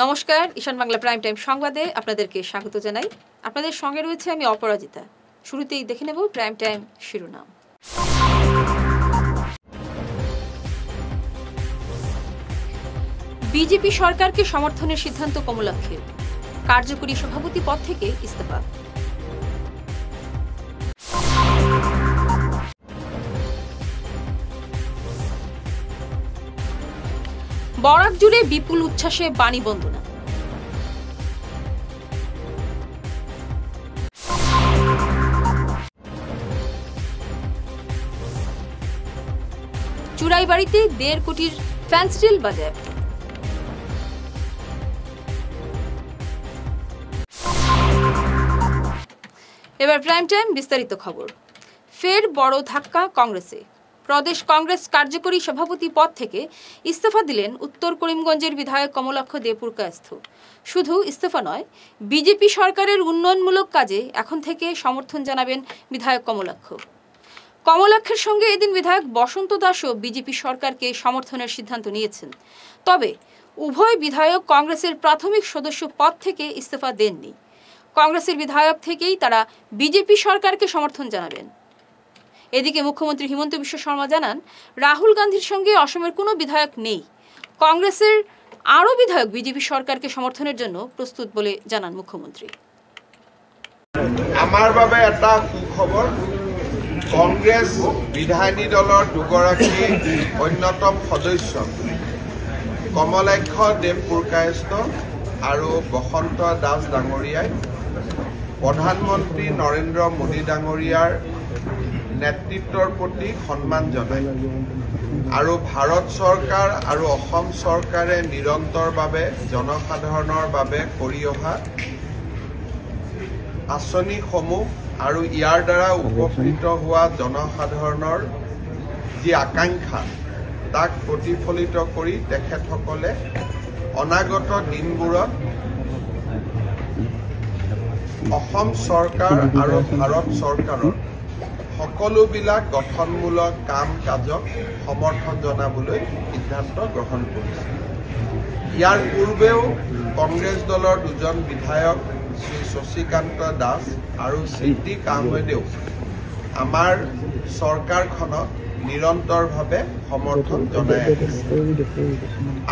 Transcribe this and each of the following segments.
নমস্কার, ঈশান Bangla prime time সংবাদে আপনাদেরকে স্বাগত জানাই। আপনাদের সঙ্গে রয়েছে আমি অপরাজিতা। শুরুতেই দেখে নেব প্রাইম টাইম শিরোনাম। বিজেপি সরকারকে সমর্থনের সিদ্ধান্ত কমলাক্ষের, কার্যকরী সভাপতি পদ থেকে ইস্তফা। বরাক জুড়ে বিপুল উচ্ছ্বাসে বাণী বন্দনা। চুরাইবাড়িতে 1.5 কোটির ফ্যান্সিডিল বাজেয়াপ্ত। এবার প্রাইম টাইম বিস্তারিত খবর। ফের বড় ধাক্কা কংগ্রেসে। প্রদেশ কংগ্রেস কার্যকরী সভাপতি পদ থেকে ইস্তফা দিলেন উত্তর করিমগঞ্জের বিধায়ক কমলাক্ষ দেপুরকায়স্থ। শুধু ইস্তফা নয়, বিজেপি সরকারের উন্নয়নমূলক কাজে এখন থেকে সমর্থন জানাবেন বিধায়ক কমলাক্ষ। কমলাক্ষের সঙ্গে এদিন বিধায়ক বসন্ত দাসও বিজেপি সরকারকে সমর্থনের সিদ্ধান্ত নিয়েছেন। তবে উভয় বিধায়ক কংগ্রেসের প্রাথমিক সদস্য পদ থেকে ইস্তফা দেননি। কংগ্রেসের বিধায়ক থেকেই তারা বিজেপি সরকারকে সমর্থন জানাবেন। এদিকে মুখ্যমন্ত্রী হিমন্ত বিশ্ব শর্মা জানান, রাহুল গান্ধীর সঙ্গে অসমের কোনো বিধায়ক নেই। কংগ্রেসের আরও বিধায়ক বিজেপি সরকারকে সমর্থনের জন্য প্রস্তুত বলে জানান মুখ্যমন্ত্রী। আমার বাবে এটা সুখবর, কংগ্রেস বিধায়িনী দলৰ দুগৰাকী অন্যতম সদস্য কমলাক্ষ দেপুৰকায়স্থ আৰু বসন্ত দাস ডাঙৰীয়াই প্ৰধানমন্ত্ৰী নৰেন্দ্ৰ মোদী ডাঙৰীয়াৰ নেতৃত্বৰ প্ৰতি সন্মান জনায় আৰু ভাৰত চৰকাৰ আৰু অসম চৰকাৰে নিৰন্তৰভাৱে জনসাধাৰণৰ বাবে কৰি অহা আঁচনিসমূহ আৰু ইয়াৰ দ্বাৰা উপকৃত হোৱা জনসাধাৰণৰ যি আকাংক্ষা তাক প্ৰতিফলিত কৰি তেখেতসকলে অনাগত দিনবোৰত অসম চৰকাৰ আৰু ভাৰত চৰকাৰৰ সকলোবিলাক গঠনমূলক কাম কাজক সমৰ্থন জনাবলৈ সিদ্ধান্ত গ্ৰহণ কৰিছে। ইয়াৰ পূৰ্বেও কংগ্ৰেছ দলৰ দুজন বিধায়ক শ্ৰী শশীকান্ত দাস আৰু সিদ্ধি কামদেও আমাৰ চৰকাৰখনক নিৰন্তৰভাৱে সমৰ্থন জনাই আহিছে।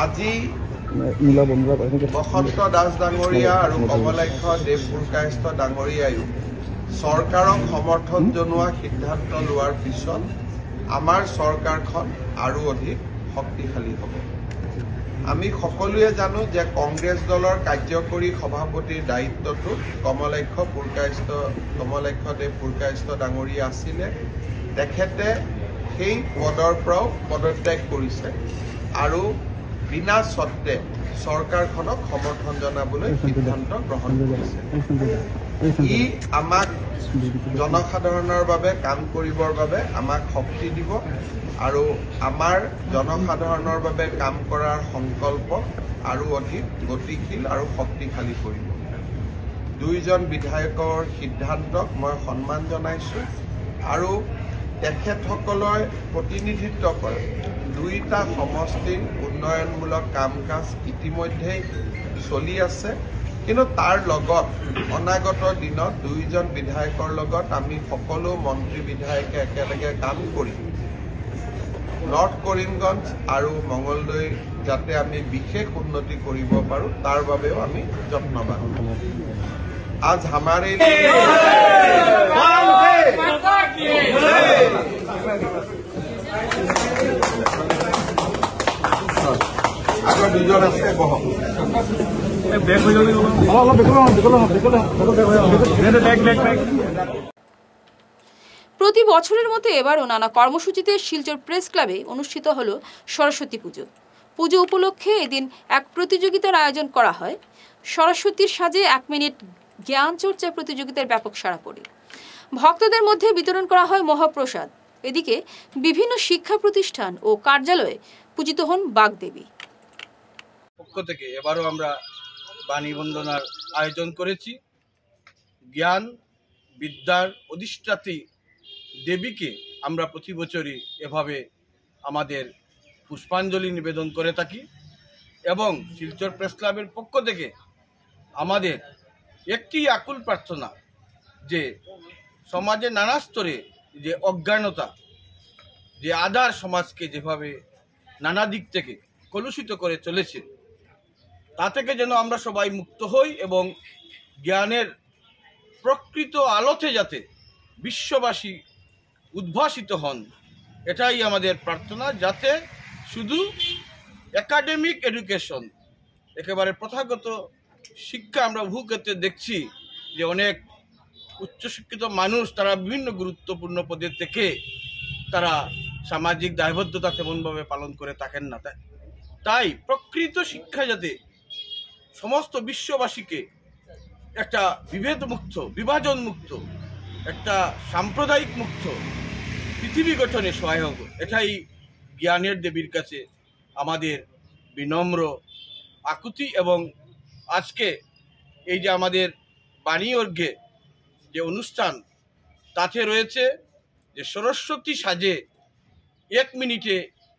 আজি বসন্ত দাস ডাঙৰীয়া আৰু কমলাক্ষ দেপুৰকায়স্থ ডাঙৰীয়ায়ো চৰকাৰক সমৰ্থন জনোৱা সিদ্ধান্ত লোৱাৰ পিছত আমাৰ চৰকাৰখন আৰু অধিক শক্তিশালী হ'ব। আমি সকলোৱে জানো যে কংগ্ৰেছ দলৰ কাৰ্যকৰী সভাপতিৰ দায়িত্বটো কমলাক্ষ দেপুৰকায়স্থ ডাঙৰীয়া আছিলে। তেখেতে সেই পদৰ পৰাও পদত্যাগ কৰিছে আৰু বিনা স্বত্বে চৰকাৰখনক সমৰ্থন জনাবলৈ সিদ্ধান্ত গ্ৰহণ কৰিছে। ই আমাক জনসাধাৰণৰ বাবে কাম কৰিবৰ বাবে আমাক শক্তি দিব আৰু আমাৰ জনসাধাৰণৰ বাবে কাম কৰাৰ সংকল্প আৰু অধিক গতিশীল আৰু শক্তিশালী কৰিব। দুইজন বিধায়কৰ সিদ্ধান্তক মই সন্মান জনাইছোঁ আৰু তেখেতসকলৰ প্ৰতিনিধিত্ব কৰা দুইটা সমষ্টিৰ উন্নয়নমূলক কাম কাজ ইতিমধ্যেই চলি আছে। কিন্তু তাৰ লগত অনাগত দিনত দুইজন বিধায়কৰ লগত আমি সকলো মন্ত্ৰী বিধায়কে একেলগে কাম কৰি নৰ্থ কৰিমগঞ্জ আৰু মঙলদৈ যাতে আমি বিশেষ উন্নতি কৰিব পাৰোঁ তাৰ বাবেও আমি যত্নবান। আজ हमारे দুজন আছে বহক। প্রতি বছরের মতো এবারও নানা কর্মসূচিতে শিলচর প্রেস ক্লাবে অনুষ্ঠিত হল সরস্বতী পুজো। পুজো উপলক্ষে এদিন এক প্রতিযোগিতার আয়োজন করা হয়। সরস্বতীর সাজে 1 মিনিট জ্ঞান চর্চা প্রতিযোগিতার ব্যাপক সাড়া পড়ে। ভক্তদের মধ্যে বিতরণ করা হয় মহাপ্রসাদ। এদিকে বিভিন্ন শিক্ষা প্রতিষ্ঠান ও কার্যালয়ে পূজিত হন বাগদেবী। পক্ষ থেকে এবারও আমরা বাণী বন্দনার আয়োজন করেছি। জ্ঞান বিদ্যার অধিষ্ঠাত্রী দেবীকে আমরা প্রতি বছরই এভাবে আমাদের পুষ্পাঞ্জলি নিবেদন করে থাকি। এবং শিলচর প্রেস ক্লাবের পক্ষ থেকে আমাদের একটি আকুল প্রার্থনা যে সমাজে নানা স্তরে যে অজ্ঞানতা, যে আধার সমাজকে যেভাবে নানা দিক থেকে কলুষিত করে চলেছে, তা থেকে যেন আমরা সবাই মুক্ত হই এবং জ্ঞানের প্রকৃত আলোতে যাতে বিশ্ববাসী উদ্ভাসিত হন, এটাই আমাদের প্রার্থনা। যাতে শুধু একাডেমিক এডুকেশন, একেবারে প্রথাগত শিক্ষা, আমরা বহু ক্ষেত্রে দেখছি যে অনেক উচ্চশিক্ষিত মানুষ তারা বিভিন্ন গুরুত্বপূর্ণ পদে থেকে তারা সামাজিক দায়বদ্ধতা তেমনভাবে পালন করে থাকেন না। তাই প্রকৃত শিক্ষা যাতে সমস্ত বিশ্ববাসীকে একটা বিভেদ মুক্ত, বিভাজন মুক্ত, একটা সাম্প্রদায়িক মুক্ত পৃথিবী গঠনে সহায়ক, এটাই জ্ঞানের দেবীর কাছে আমাদের বিনম্র আকুতি। এবং আজকে এই যে আমাদের বাণী অর্ঘ্যে যে অনুষ্ঠান, তাতে রয়েছে যে সরস্বতী সাজে 1 মিনিটে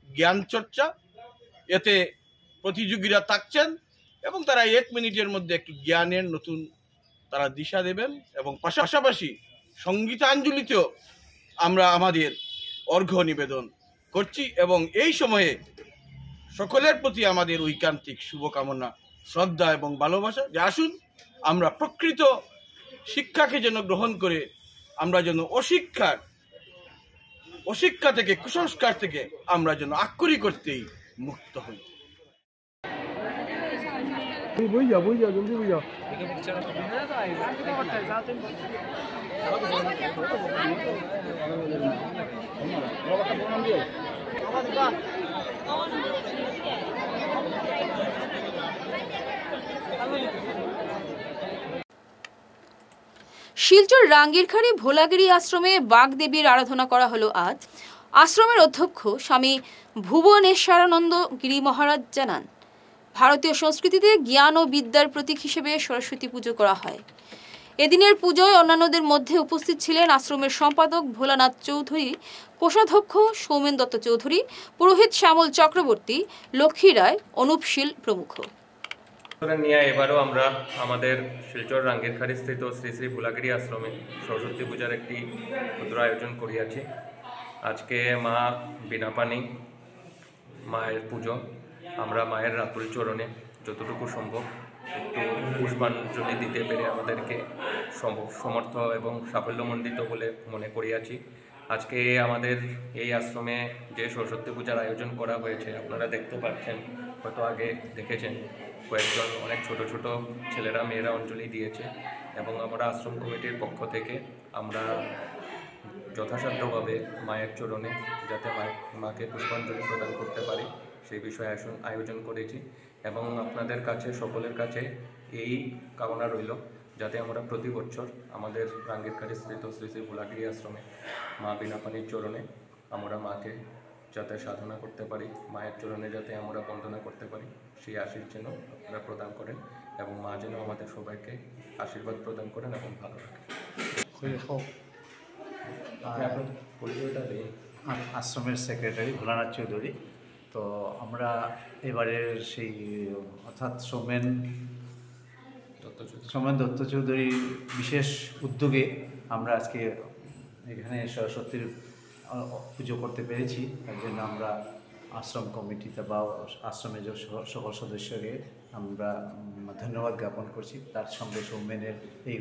জ্ঞান চর্চা, এতে প্রতিযোগীরা থাকছেন এবং তারা 1 মিনিটের মধ্যে একটু জ্ঞানের নতুন তারা দিশা দেবেন। এবং পাশাপাশি সঙ্গীতাঞ্জলিতেও আমরা আমাদের অর্ঘ্য নিবেদন করছি এবং এই সময়ে সকলের প্রতি আমাদের ঐকান্তিক শুভকামনা, শ্রদ্ধা এবং ভালোবাসা। যে আসুন আমরা প্রকৃত শিক্ষাকে যেন গ্রহণ করে আমরা যেন অশিক্ষা থেকে, কুসংস্কার থেকে আমরা যেন আক্ষরিক করতেই মুক্ত হই। শিলচর রাঙ্গিরখাড়ি ভোলাগিরি আশ্রমে বাগদেবীর আরাধনা করা হলো আজ। আশ্রমের অধ্যক্ষ স্বামী ভুবনেশ্বরানন্দ গিরি মহারাজ জানান, ভারতীয় সংস্কৃতিতে জ্ঞান ও বিদ্যার প্রতীক হিসেবে সরস্বতী পুজো করা হয়। এদিনের পুজোয় অন্যান্যদের মধ্যে উপস্থিত ছিলেন আশ্রমের সম্পাদক ভোলানাথ চৌধুরী, কোষাধ্যক্ষ সৌমেন দত্ত চৌধুরী, পুরোহিত শ্যামল চক্রবর্তী, লক্ষ্মী রায়, অনুপ শীল প্রমুখ। নিয়ে এবারও আমরা আমাদের শিলচর রাঙ্গিরখাড়ি স্থিত শ্রী শ্রী ভোলাগিরি আশ্রমে সরস্বতী পূজার একটি ক্ষুদ্র আয়োজন করিয়াছি। আজকে মা বিনাপানি মায়ের পুজো, আমরা মায়ের রাতুল চরণে যতটুকু সম্ভব একটু পুষ্পাঞ্জলি দিতে পেরে আমাদেরকে সমর্থ এবং সাফল্যমণ্ডিত বলে মনে করিয়াছি। আজকে আমাদের এই আশ্রমে যে সরস্বতী পূজার আয়োজন করা হয়েছে, আপনারা দেখতে পাচ্ছেন, হয়তো আগে দেখেছেন, কয়েকজন অনেক ছোট ছোট ছেলেরা মেয়েরা অঞ্জলি দিয়েছে এবং আমরা আশ্রম কমিটির পক্ষ থেকে আমরা যথাসাধ্যভাবে মায়ের চরণে যাতে মাকে পুষ্পাঞ্জলি প্রদান করতে পারি সেই বিষয়ে আয়োজন করেছি। এবং আপনাদের কাছে, সকলের কাছে এই কামনা রইল যাতে আমরা প্রতি বছর আমাদের রাঙ্গিরখাড়ি স্থিত শ্রী শ্রী ভোলাগিরি আশ্রমে মা বিনাপানির চরণে আমরা মাকে যাতে সাধনা করতে পারি, মায়ের চরণে যাতে আমরা বন্দনা করতে পারি, সেই আশীর্বাদ যেন আপনারা প্রদান করেন এবং মা যেন আমাদের সবাইকে আশীর্বাদ প্রদান করেন এবং ভালো রাখেন। আশ্রমের সেক্রেটারি ভোলানাথ চৌধুরী। তো আমরা এবারের সেই অর্থাৎ সৌমেন দত্ত চৌধুরীর বিশেষ উদ্যোগে আমরা আজকে এখানে সরস্বতীর পুজো করতে পেরেছি। তার জন্য আমরা আশ্রম কমিটিতে বা আশ্রমের যে সকল সদস্যকে আমরা ধন্যবাদ জ্ঞাপন করছি। তার সঙ্গে সৌমেনের এই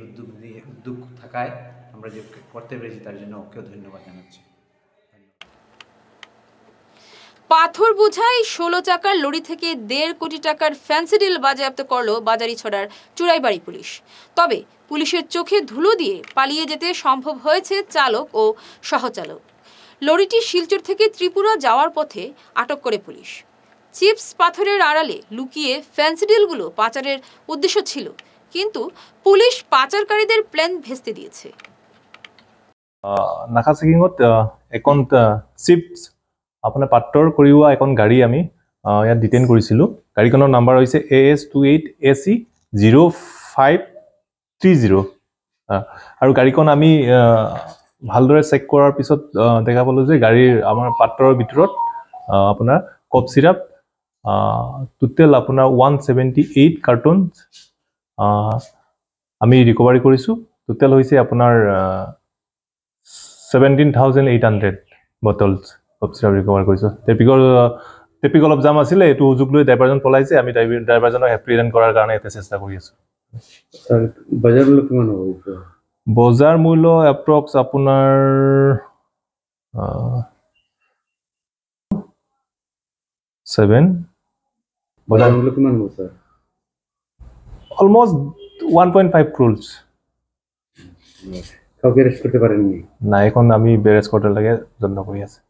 উদ্যোগ থাকায় আমরা যে করতে পেরেছি তার জন্য ওকেও ধন্যবাদ জানাচ্ছি। পাথর বোঝাই 16 চাকার লরি থেকে 1.5 কোটি টাকার ফ্যান্সিডিল বাজেয়াপ্ত করল বাজারিছড়ার চুরাইবাড়ি পুলিশ। তবে পুলিশের চোখে ধুলো দিয়ে পালিয়ে যেতে সম্ভব হয়েছে চালক ও সহচালক। লরিটি শিলচর থেকে ত্রিপুরা যাওয়ার পথে আটক করে পুলিশ। চিপস পাথরের আড়ালে লুকিয়ে ফ্যান্সিডিলগুলো পাচারের উদ্দেশ্য ছিল, কিন্তু পুলিশ পাচারকারীদের প্ল্যান ভেস্তে দিয়েছে। নাকাচিঙত এখন চিপছ আপোনাৰ পাত্ৰৰ কৰিওৱা এখন গাড়ী আমি ইয়াত ডিটেইন কৰিছিলোঁ। গাড়ীখনৰ নাম্বাৰ হৈছে AS28AC0530 আৰু গাড়ীখন আমি ভালদৰে চেক কৰাৰ পিছত দেখা পালোঁ যে গাড়ীৰ আমাৰ পাত্ৰৰ ভিতৰত আপোনাৰ কফ চিৰাপ টোটেল আপোনাৰ 178 কাৰ্টুন আমি ৰিকভাৰী কৰিছোঁ। টোটেল হৈছে আপোনাৰ 17,800 বটলছ অফ চিৰাপ ৰিকভাৰ কৰিছোঁ। ট্ৰেফিক অলপ জাম আছিলে, এইটো সুযোগ লৈ ড্ৰাইভাৰজন পলাইছে। আমি ড্ৰাইভাৰজনক এপ্ৰিহেণ্ড কৰাৰ কাৰণে এটা চেষ্টা কৰি আছোঁ। বজাৰ মূল্য কিমান হ'ব? বজাৰ মূল্য এপ্ৰক্স আপোনাৰ 7 বজাৰ মূল্য কিমান হ'ব স্যাৰ? Almost 1.5 crores। কাউকে অ্যারেস্ট করতে পারেননি? না, এখন আমি বেরেজ করতে লাগে যত্ন করে আছে।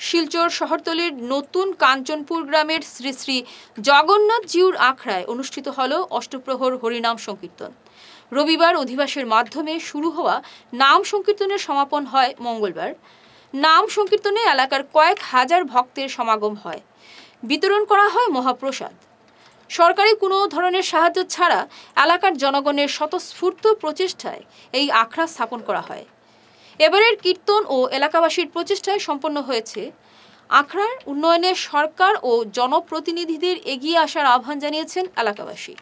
শিলচর শহরতলির নতুন কাঞ্চনপুর গ্রামের শ্রী শ্রী জগন্নাথ জিউর আখড়ায় অনুষ্ঠিত হল অষ্টপ্রহর হরিনাম সংকীর্তন। রবিবার অধিবাসের মাধ্যমে শুরু হওয়া নাম সংকীর্তনের সমাপন হয় মঙ্গলবার। নাম সংকীর্তনে এলাকার কয়েক হাজার ভক্তের সমাগম হয়। বিতরণ করা হয় মহাপ্রসাদ। সরকারি কোনো ধরনের সাহায্য ছাড়া এলাকার জনগণের স্বতঃস্ফূর্ত প্রচেষ্টায় এই আখড়া স্থাপন করা হয়। এবারের কীর্তন ও এলাকাবাসীর প্রচেষ্টায় সম্পন্ন হয়েছে। আখড়ার উন্নয়নে সরকার ও জনপ্রতিনিধিদের এগিয়ে আসার আহ্বান জানিয়েছেন এলাকাবাসী।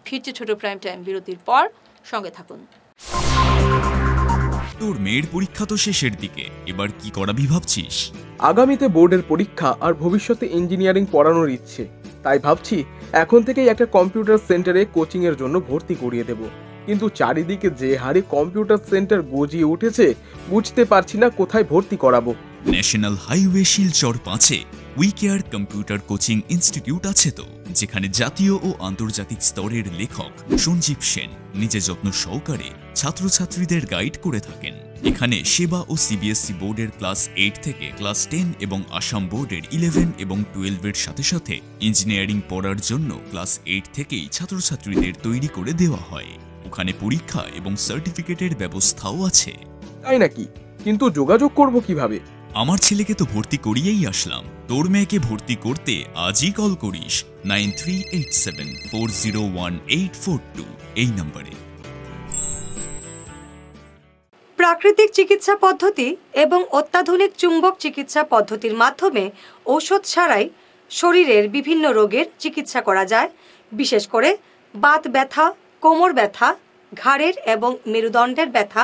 ফিরছে ছোট প্রাইম টাইম বিরতির পর, সঙ্গে থাকুন। তোর মেয়ের পরীক্ষা তো শেষের দিকে, এবার কি করাবি ভাবছিস? আগামীতে বোর্ডের পরীক্ষা আর ভবিষ্যতে ইঞ্জিনিয়ারিং পড়ানোর ইচ্ছে, তাই ভাবছি এখন থেকেই একটা কম্পিউটার সেন্টারে কোচিং এর জন্য ভর্তি করিয়ে দেব। কিন্তু চারিদিকে যে হারে কম্পিউটার সেন্টার গজিয়ে উঠেছে, বুঝতে পারছি না কোথায় ভর্তি করাবো। ন্যাশনাল হাইওয়ে শিলচর 5-এ উইকেয়ার কম্পিউটার কোচিং ইনস্টিটিউট আছে তো, যেখানে জাতীয় ও আন্তর্জাতিক স্তরের লেখক সঞ্জীব সেন নিজে যত্ন সহকারে ছাত্রছাত্রীদের গাইড করে থাকেন। এখানে সেবা ও সিবিএসসি বোর্ডের ক্লাস 8 থেকে ক্লাস 10 এবং আসাম বোর্ডের 11 এবং 12-এর সাথে সাথে ইঞ্জিনিয়ারিং পড়ার জন্য ক্লাস 8 থেকেই ছাত্রছাত্রীদের তৈরি করে দেওয়া হয়। ওখানে পরীক্ষা এবং সার্টিফিকেটের ব্যবস্থাও আছে। তাই নাকি? কিন্তু যোগাযোগ করব কিভাবে? আমার ছেলেকে তো ভর্তি করিয়েই আসলাম। তোর মেয়েকে ভর্তি করতে আজই কল করিস 9387401842 এই নম্বরে। প্রাকৃতিক চিকিৎসা পদ্ধতি এবং অত্যাধুনিক চুম্বক চিকিৎসা পদ্ধতির মাধ্যমে ঔষধ ছাড়াই শরীরের বিভিন্ন রোগের চিকিৎসা করা যায়। বিশেষ করে বাত ব্যথা, কোমর ব্যথা, ঘাড়ের এবং মেরুদণ্ডের ব্যথা,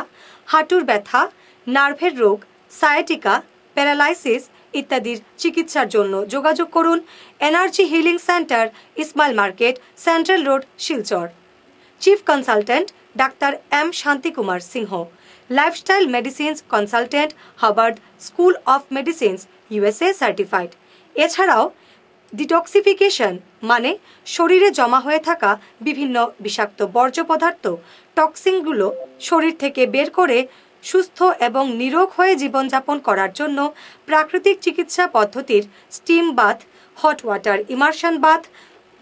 হাঁটুর ব্যথা, নার্ভের রোগ, সায়াটিকা, প্যারালাইসিস ইত্যাদির চিকিৎসার জন্য যোগাযোগ করুন energy healing centre, Ismail market, central road, Silchar. Chief consultant doctor M Shanti Kumar Singh, lifestyle medicines consultant, Harvard school of medicines, USA certified. এছাড়াও ডিটক্সিফিকেশন মানে শরীরে জমা হয়ে থাকা বিভিন্ন বিষাক্ত বর্জ্য পদার্থ, টক্সিনগুলো শরীর থেকে বের করে সুস্থ এবং নিরোগ হয়ে জীবনযাপন করার জন্য প্রাকৃতিক চিকিৎসা পদ্ধতির steam bath, hot water immersion bath,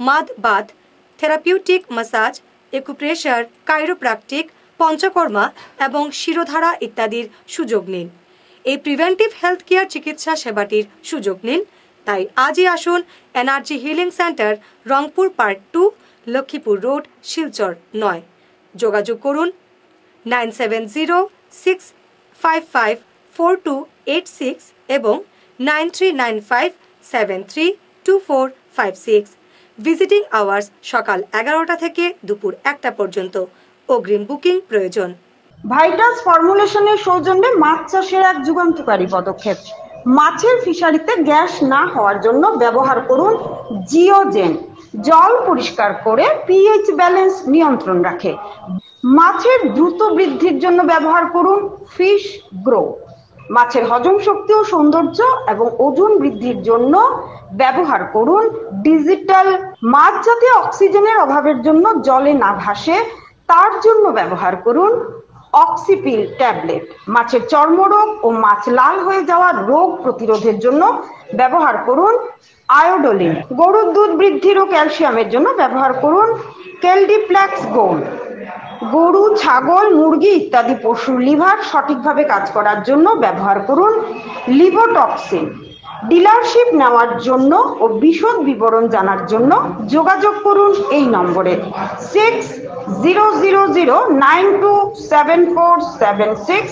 mud bath, therapeutic massage, acupressure, chiropractic, panchakarma এবং শিরোধারা ইত্যাদির সুযোগ নিন। এই প্রিভেন্টিভ হেলথ কেয়ার চিকিৎসা সেবাটির সুযোগ নিন। তাই আজই আসুন energy healing centre, Rangpur part 2, Lakshmipur road, Silchar 9। যোগাযোগ করুন 9706554286 এবং 9395732456। ভিজিটিং আওয়ার্স সকাল 11টা থেকে দুপুর 1টা পর্যন্ত। অগ্রিম বুকিং প্রয়োজন। ভাইটাস ফর্মুলেশনের সৌজন্যে মাছ চাষের এক যুগান্তকারী পদক্ষেপ। মাছের ফিশারিতে গ্যাস না হওয়ার জন্য ব্যবহার করুন জিওজেন। জল পরিষ্কার করে পিএইচ ব্যালেন্স নিয়ন্ত্রণ রাখে। মাছের দ্রুত বৃদ্ধির জন্য ব্যবহার করুন ফিশ গ্রো। মাছের হজম শক্তি ও সৌন্দর্য এবং ওজন বৃদ্ধির জন্য ব্যবহার করুন ডিজিটাল। মাছ যাতে অক্সিজেনের অভাবের জন্য জলে না ভাসে তার জন্য ব্যবহার করুন অক্সিপিল ট্যাবলেট। মাছের চর্মরোগ ও মাছ লাল হয়ে যাওয়ার রোগ প্রতিরোধের জন্য ব্যবহার করুন আয়োডোলিন। গরুর দুধ বৃদ্ধির ও ক্যালসিয়ামের জন্য ব্যবহার করুন কেলডিপ্লেক্স গোল্ড। গরু, ছাগল, মুরগি ইত্যাদি পশুর লিভার সঠিকভাবে কাজ করার জন্য ব্যবহার করুন লিভোটক্সিন। ডিলারশিপ নেওয়ার জন্য ও বিশদ বিবরণ জানার জন্য যোগাযোগ করুন এই নম্বরে 6000927476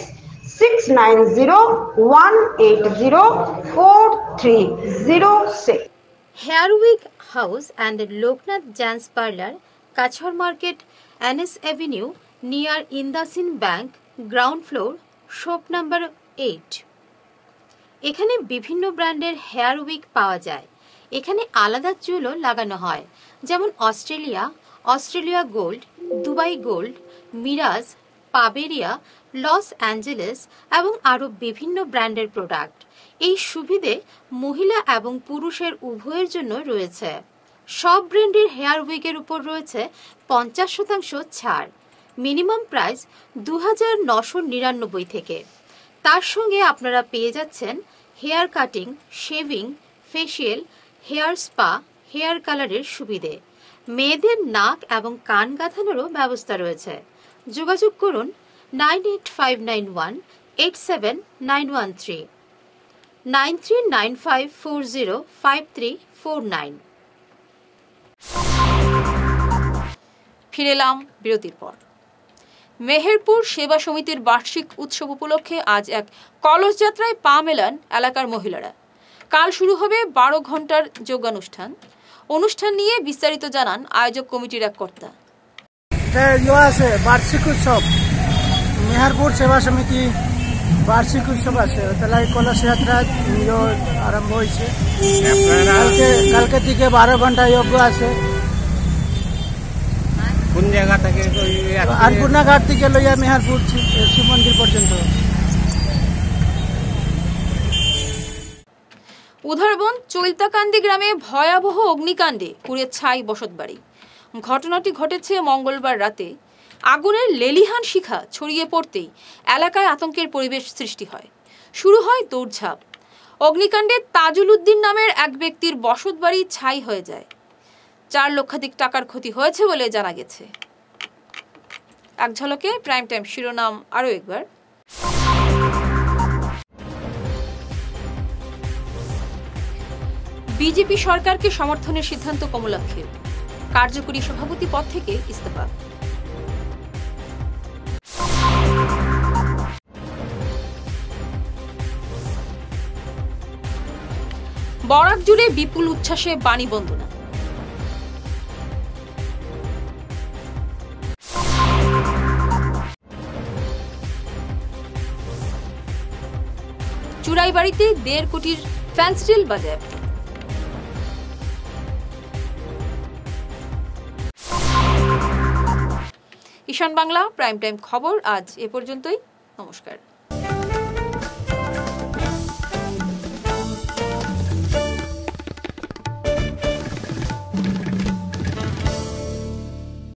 69018043006। Hair wig house and Loknath gents parlour, কাছর market, NS Avenue, near Indasin Bank, ground floor, shop number 8। এখানে বিভিন্ন ব্র্যান্ডের হেয়ার উইক পাওয়া যায়। এখানে আলাদা চুলও লাগানো হয়, যেমন অস্ট্রেলিয়া গোল্ড, দুবাই গোল্ড, মিরাজ, পাবেরিয়া, লস অ্যাঞ্জেলেস এবং আরও বিভিন্ন ব্র্যান্ডের প্রোডাক্ট। এই সুবিধে মহিলা এবং পুরুষের উভয়ের জন্য রয়েছে। সব ব্র্যান্ডের হেয়ার উইকের উপর রয়েছে 50% ছাড়। মিনিমাম প্রাইস 2999 থেকে। তার সঙ্গে আপনারা পেয়ে যাচ্ছেন hair cutting, shaving, facial, hair spa, hair কালারের সুবিধে। মেয়েদের নাক এবং কান গাঁথানোরও ব্যবস্থা রয়েছে। যোগাযোগ করুন 98591879139 9395405349। ফিরে এলাম বিরতির পর। মেহেরপুর সেবা সমিতির বার্ষিক উৎসব উপলক্ষে আজ এক কলস যাত্রায় পা মেলান এলাকার মহিলারা। কাল শুরু হবে 12 ঘন্টার যোগানুষ্ঠান। অনুষ্ঠান নিয়ে বিস্তারিত জানান আয়োজক কমিটির এক কর্তা। আছে বার্ষিক উৎসব, মেহেরপুর সেবা সমিতি বার্ষিক উৎসব আছে, তাহলে কলস যাত্রা আরম্ভ হয়েছে। কালকে থেকে 12 ঘন্টা যজ্ঞ আছে। কোন জায়গা থেকে? আনপূর্ণাঘাট থেকে লইয়া মেহেরপুর শিব মন্দির পর্যন্ত। উধারবন চৈলতাকান্দি গ্রামে ভয়াবহ অগ্নিকাণ্ডে পুড়ে ছাই বসতবাড়ি। ঘটনাটি ঘটেছে মঙ্গলবার রাতে। আগুনের লেলিহান শিখা ছড়িয়ে পড়তেই এলাকায় আতঙ্কের পরিবেশ সৃষ্টি হয়। শুরু হয় দৌড়ঝাঁপ। অগ্নিকাণ্ডে তাজুল উদ্দিন নামের এক ব্যক্তির বসতবাড়ি ছাই হয়ে যায়। 4 লক্ষাধিক টাকার ক্ষতি হয়েছে বলে জানা গেছে। এক ঝলকে প্রাইম টাইম শিরোনাম আরও একবার। বিজেপি সরকারকে সমর্থনের সিদ্ধান্ত কমলাক্ষের। কার্যকরী সভাপতি পদ থেকে ইস্তফা। বরাক জুড়ে বিপুল উচ্ছ্বাসে বাণী বন্দনা। চুরাইবাড়িতে 1.5 কোটির ফ্যান্সিডিল বাজেয়াপ্ত। ঈশান বাংলা প্রাইম টাইম খবর আজ এ পর্যন্তই। নমস্কার।